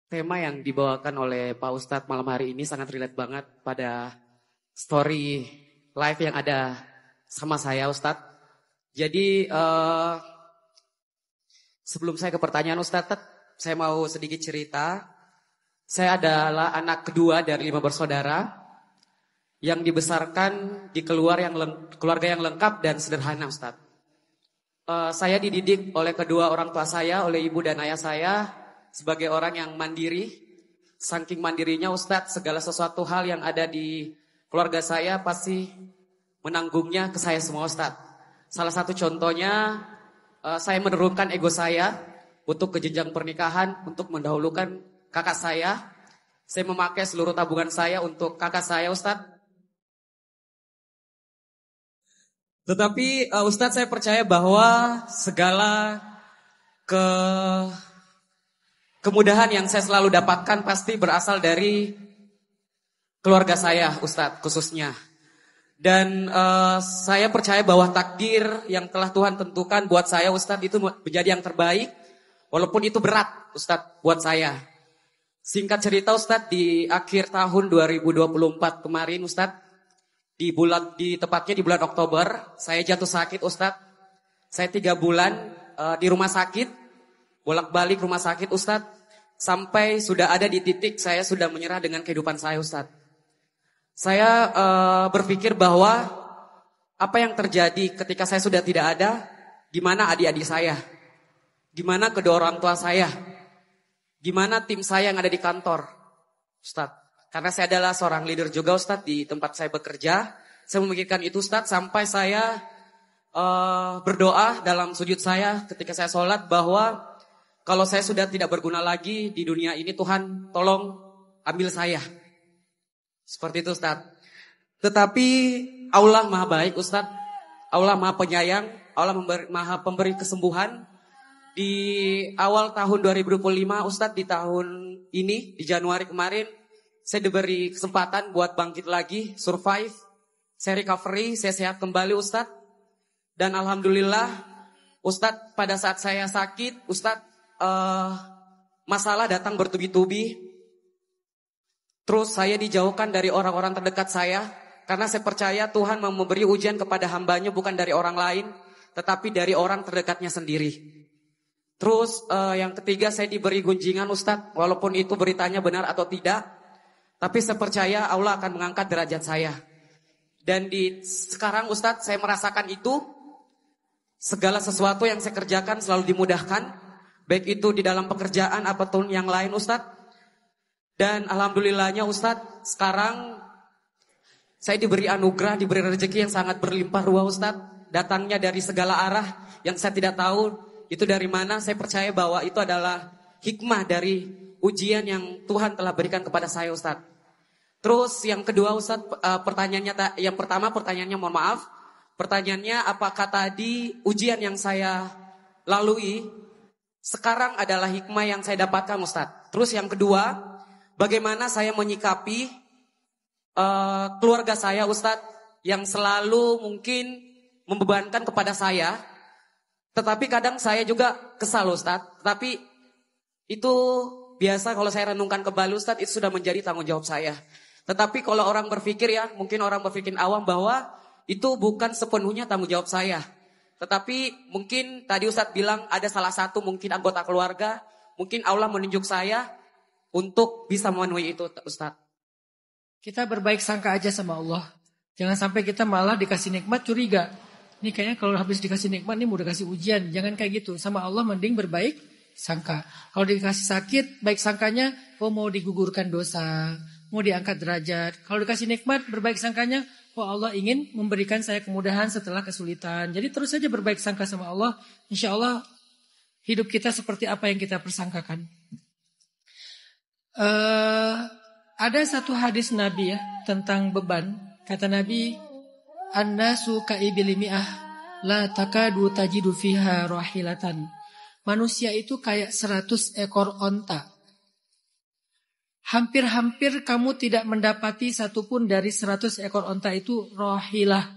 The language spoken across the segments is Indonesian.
Tema yang dibawakan oleh Pak Ustadz malam hari ini sangat relate banget pada story live yang ada sama saya Ustadz. Jadi sebelum saya ke pertanyaan Ustadz, saya mau sedikit cerita. Saya adalah anak kedua dari 5 bersaudara yang dibesarkan di keluarga yang lengkap dan sederhana Ustadz. Saya dididik oleh kedua orang tua saya, oleh ibu dan ayah saya sebagai orang yang mandiri. Saking mandirinya Ustadz, segala sesuatu hal yang ada di keluarga saya pasti menanggungnya ke saya semua Ustadz. Salah satu contohnya, saya menurunkan ego saya untuk ke jenjang pernikahan, untuk mendahulukan kakak saya. Saya memakai seluruh tabungan saya untuk kakak saya Ustadz. Tetapi Ustadz, saya percaya bahwa segala ke kemudahan yang saya selalu dapatkan pasti berasal dari keluarga saya, Ustadz, khususnya. Dan saya percaya bahwa takdir yang telah Tuhan tentukan buat saya, Ustadz, itu menjadi yang terbaik. Walaupun itu berat, Ustadz, buat saya. Singkat cerita, Ustadz, di akhir tahun 2024 kemarin, Ustadz, tepatnya di bulan Oktober, saya jatuh sakit, Ustadz. Saya 3 bulan di rumah sakit, bolak-balik rumah sakit, Ustadz. Sampai sudah ada di titik saya sudah menyerah dengan kehidupan saya, Ustadz. Saya berpikir bahwa apa yang terjadi ketika saya sudah tidak ada, gimana adik-adik saya, gimana kedua orang tua saya, gimana tim saya yang ada di kantor, Ustadz. Karena saya adalah seorang leader juga, Ustadz, di tempat saya bekerja. Saya memikirkan itu, Ustadz, sampai saya berdoa dalam sujud saya ketika saya sholat bahwa kalau saya sudah tidak berguna lagi di dunia ini, Tuhan tolong ambil saya. Seperti itu, Ustadz. Tetapi Allah maha baik, Ustadz. Allah maha penyayang. Allah maha pemberi kesembuhan. Di awal tahun 2025, Ustadz, di tahun ini, di Januari kemarin, saya diberi kesempatan buat bangkit lagi, survive. Saya recovery, saya sehat kembali, Ustadz. Dan Alhamdulillah, Ustadz, pada saat saya sakit, Ustadz, masalah datang bertubi-tubi. Terus saya dijauhkan dari orang-orang terdekat saya. Karena saya percaya Tuhan mau memberi ujian kepada hambanya bukan dari orang lain, tetapi dari orang terdekatnya sendiri. Terus yang ketiga, saya diberi gunjingan, Ustadz. Walaupun itu beritanya benar atau tidak, tapi saya percaya Allah akan mengangkat derajat saya. Dan sekarang, Ustadz, saya merasakan itu. Segala sesuatu yang saya kerjakan selalu dimudahkan. Baik itu di dalam pekerjaan apapun yang lain, Ustadz. Dan alhamdulillahnya, Ustadz, sekarang saya diberi anugerah, diberi rezeki yang sangat berlimpah ruah, Ustadz. Datangnya dari segala arah yang saya tidak tahu itu dari mana. Saya percaya bahwa itu adalah hikmah dari ujian yang Tuhan telah berikan kepada saya, Ustadz. Terus yang kedua, Ustadz, yang pertama pertanyaannya, mohon maaf. Pertanyaannya, apakah tadi ujian yang saya lalui sekarang adalah hikmah yang saya dapatkan, Ustadz. Terus yang kedua, bagaimana saya menyikapi keluarga saya, Ustadz, yang selalu mungkin membebankan kepada saya. Tetapi kadang saya juga kesal, Ustadz. Tetapi itu biasa kalau saya renungkan kembali, Ustadz, itu sudah menjadi tanggung jawab saya. Tetapi kalau orang berpikir ya, mungkin orang berpikir awam bahwa itu bukan sepenuhnya tanggung jawab saya. Tetapi mungkin tadi Ustadz bilang ada salah satu mungkin anggota keluarga, mungkin Allah menunjuk saya untuk bisa memenuhi itu, Ustadz. Kita berbaik sangka aja sama Allah. Jangan sampai kita malah dikasih nikmat curiga. Ini kayaknya kalau habis dikasih nikmat nih mau dikasih ujian. Jangan kayak gitu. Sama Allah mending berbaik sangka. Kalau dikasih sakit, baik sangkanya mau digugurkan dosa, mau diangkat derajat. Kalau dikasih nikmat, berbaik sangkanya Allah ingin memberikan saya kemudahan setelah kesulitan. Jadi terus saja berbaik sangka sama Allah. Insya Allah hidup kita seperti apa yang kita persangkakan. Ada satu hadis Nabi ya tentang beban. Kata Nabi, "An-nasu ka'ibili mi'ah la takadu tajidu fiha rahilatan." Manusia itu kayak 100 ekor onta. Hampir-hampir kamu tidak mendapati satupun dari 100 ekor onta itu rahilah.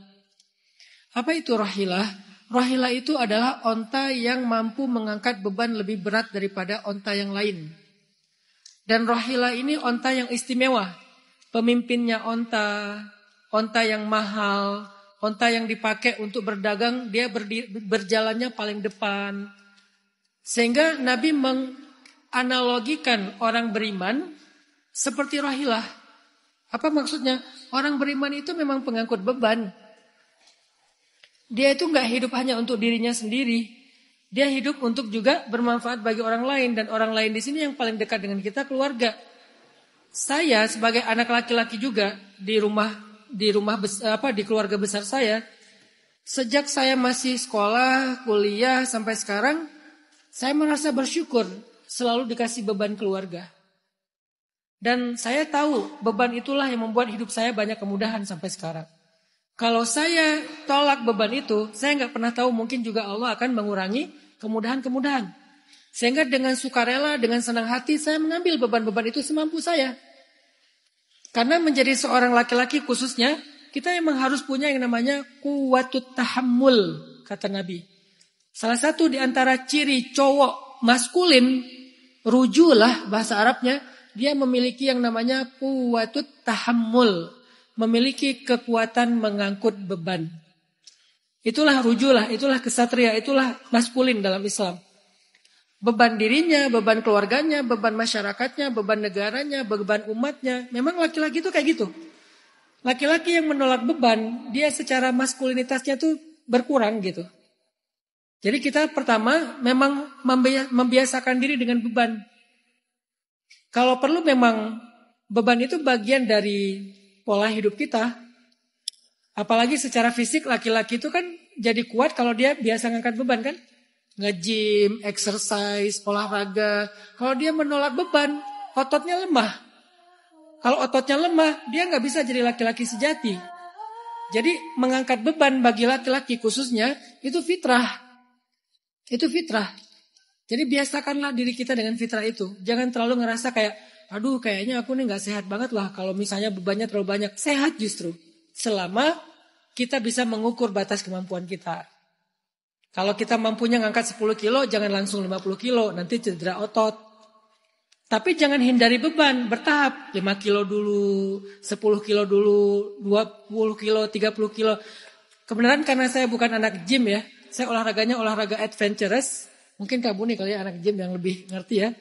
Apa itu rahilah? Rahilah itu adalah onta yang mampu mengangkat beban lebih berat daripada onta yang lain. Dan rohila ini onta yang istimewa. Pemimpinnya onta yang mahal, onta yang dipakai untuk berdagang, dia berjalannya paling depan. Sehingga Nabi menganalogikan orang beriman seperti rohilah. Apa maksudnya? Orang beriman itu memang pengangkut beban. Dia itu gak hidup hanya untuk dirinya sendiri. Dia hidup untuk juga bermanfaat bagi orang lain. Dan orang lain di sini yang paling dekat dengan kita, keluarga. Saya sebagai anak laki-laki juga di keluarga besar saya, sejak saya masih sekolah, kuliah sampai sekarang, saya merasa bersyukur selalu dikasih beban keluarga. Dan saya tahu beban itulah yang membuat hidup saya banyak kemudahan sampai sekarang. Kalau saya tolak beban itu, saya nggak pernah tahu, mungkin juga Allah akan mengurangi kemudahan-kemudahan. Sehingga dengan sukarela, dengan senang hati saya mengambil beban-beban itu semampu saya. Karena menjadi seorang laki-laki khususnya, kita memang harus punya yang namanya quwwatut tahammul, kata Nabi. Salah satu di antara ciri cowok maskulin, rujulah bahasa Arabnya, dia memiliki yang namanya quwwatut tahammul, memiliki kekuatan mengangkut beban. Itulah rujulah, itulah kesatria, itulah maskulin dalam Islam. Beban dirinya, beban keluarganya, beban masyarakatnya, beban negaranya, beban umatnya. Memang laki-laki itu kayak gitu. Laki-laki yang menolak beban, dia secara maskulinitasnya tuh berkurang gitu. Jadi kita pertama memang membiasakan diri dengan beban. Kalau perlu memang beban itu bagian dari pola hidup kita. Apalagi secara fisik laki-laki itu kan jadi kuat kalau dia biasa ngangkat beban kan. Nge-gym, exercise, olahraga. Kalau dia menolak beban, ototnya lemah. Kalau ototnya lemah, dia gak bisa jadi laki-laki sejati. Jadi mengangkat beban bagi laki-laki khususnya, itu fitrah. Itu fitrah. Jadi biasakanlah diri kita dengan fitrah itu. Jangan terlalu ngerasa kayak, aduh kayaknya aku nih gak sehat banget lah kalau misalnya bebannya terlalu banyak. Sehat justru. Selama kita bisa mengukur batas kemampuan kita. Kalau kita mampunya ngangkat 10 kilo, jangan langsung 50 kilo, nanti cedera otot. Tapi jangan hindari beban, bertahap. 5 kilo dulu, 10 kilo dulu, 20 kilo, 30 kilo. Kebenaran karena saya bukan anak gym ya, saya olahraganya olahraga adventurous. Mungkin kamu nih kalau ya anak gym yang lebih ngerti ya.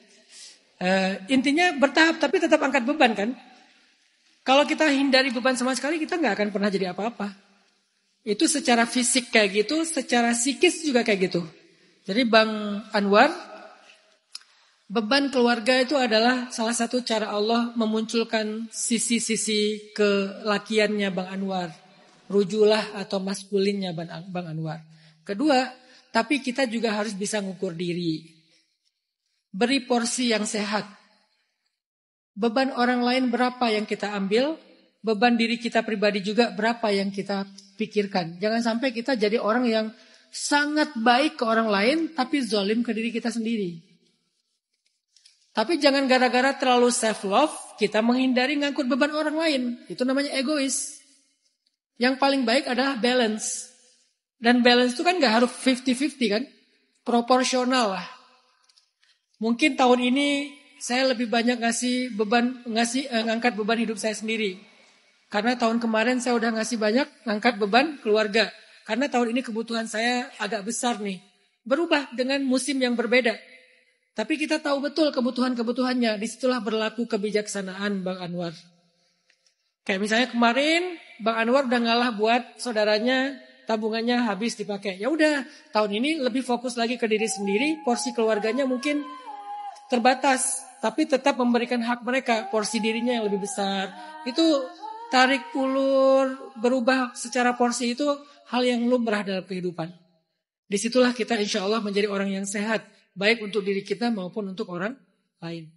Intinya bertahap tapi tetap angkat beban kan. Kalau kita hindari beban sama sekali, kita gak akan pernah jadi apa-apa. Itu secara fisik kayak gitu, secara psikis juga kayak gitu. Jadi Bang Anwar, beban keluarga itu adalah salah satu cara Allah memunculkan sisi-sisi kelakiannya Bang Anwar. Rujulah atau maskulinnya Bang Anwar. Kedua, tapi kita juga harus bisa ngukur diri. Beri porsi yang sehat. Beban orang lain berapa yang kita ambil, beban diri kita pribadi juga berapa yang kita pikirkan. Jangan sampai kita jadi orang yang sangat baik ke orang lain tapi zalim ke diri kita sendiri. Tapi jangan gara-gara terlalu self love kita menghindari ngangkut beban orang lain. Itu namanya egois. Yang paling baik adalah balance. Dan balance itu kan gak harus 50-50 kan. Proporsional lah. Mungkin tahun ini saya lebih banyak ngangkat beban hidup saya sendiri. Karena tahun kemarin saya udah ngasih banyak ngangkat beban keluarga. Karena tahun ini kebutuhan saya agak besar nih. Berubah dengan musim yang berbeda. Tapi kita tahu betul kebutuhan-kebutuhannya. Disitulah berlaku kebijaksanaan Bang Anwar. Kayak misalnya kemarin Bang Anwar udah ngalah buat saudaranya, tabungannya habis dipakai. Ya udah, tahun ini lebih fokus lagi ke diri sendiri. Porsi keluarganya mungkin terbatas. Tapi tetap memberikan hak mereka. Porsi dirinya yang lebih besar. Itu tarik ulur, berubah secara porsi itu hal yang lumrah dalam kehidupan. Disitulah kita insya Allah menjadi orang yang sehat. Baik untuk diri kita maupun untuk orang lain.